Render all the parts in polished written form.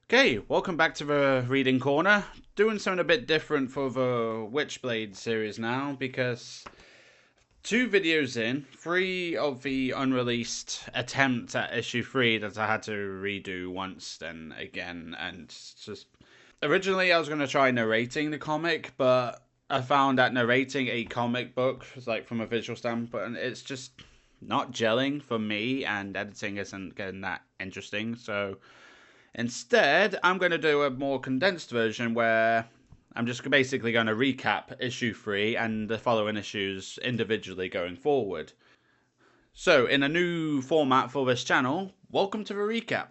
Okay, welcome back to the Reading Corner. Doing something a bit different for the Witchblade series now, because 2 videos in, 3 of the unreleased attempts at issue 3 that I had to redo once, then again, and it's just... Originally I was going to try narrating the comic, but I found that narrating a comic book, like from a visual standpoint, it's just not gelling for me, and editing isn't getting that interesting, so... Instead, I'm going to do a more condensed version where I'm just basically going to recap issue 3 and the following issues individually going forward. So, in a new format for this channel, welcome to the recap.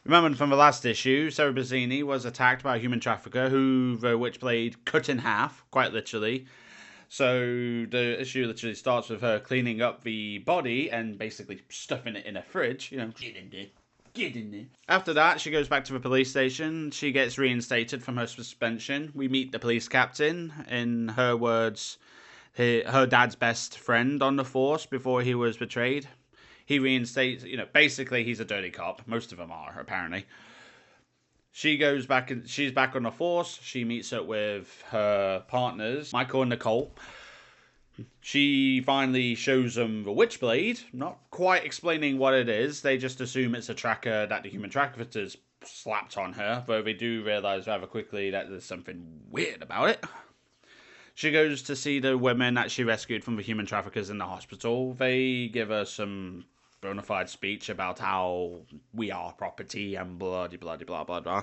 Remember from the last issue, Sarah Bazzini was attacked by a human trafficker who the Witchblade cut in half, quite literally. So the issue literally starts with her cleaning up the body and basically stuffing it in a fridge. You know, get in there. Get in there. After that, she goes back to the police station. She gets reinstated from her suspension. We meet the police captain, in her words, her dad's best friend on the force before he was betrayed. He reinstates, basically he's a dirty cop. Most of them are, apparently. She goes back and she's back on the force. She meets up with her partners, Michael and Nicole. She finally shows them the Witchblade, not quite explaining what it is. They just assume it's a tracker that the human traffickers slapped on her, though they do realise rather quickly that there's something weird about it. She goes to see the women that she rescued from the human traffickers in the hospital. They give her some bona fide speech about how we are property and blah blah blah blah blah.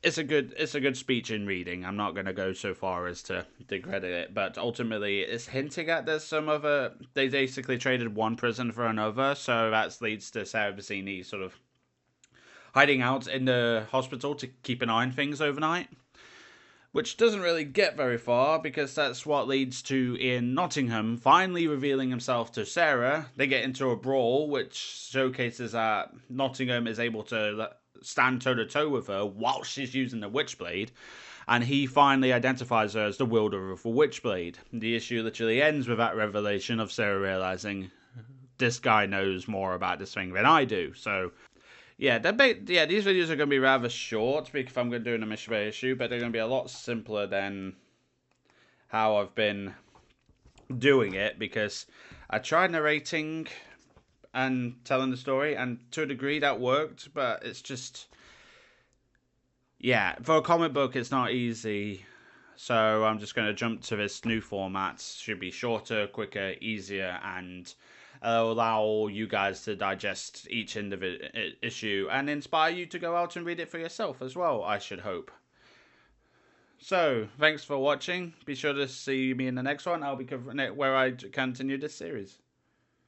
It's a good speech in reading. I'm not going to go so far as to discredit it, but ultimately it's hinting at there's some other... They basically traded one prison for another, so that leads to Sarah Bazzini sort of hiding out in the hospital to keep an eye on things overnight. Which doesn't really get very far, because that's what leads to Ian Nottingham finally revealing himself to Sarah. They get into a brawl, which showcases that Nottingham is able to stand toe-to-toe with her while she's using the Witchblade, and he finally identifies her as the wielder of the Witchblade. The issue literally ends with that revelation of Sarah realizing this guy knows more about this thing than I do, so... Yeah, these videos are going to be rather short if I'm going to do an Mishra issue, but they're going to be a lot simpler than how I've been doing it, because I tried narrating and telling the story, and to a degree that worked, but it's just... Yeah, for a comic book it's not easy, so I'm just going to jump to this new format. Should be shorter, quicker, easier, and... allow you guys to digest each individual issue and inspire you to go out and read it for yourself as well, I should hope. So, thanks for watching. Be sure to see me in the next one. I'll be covering it where I continue this series.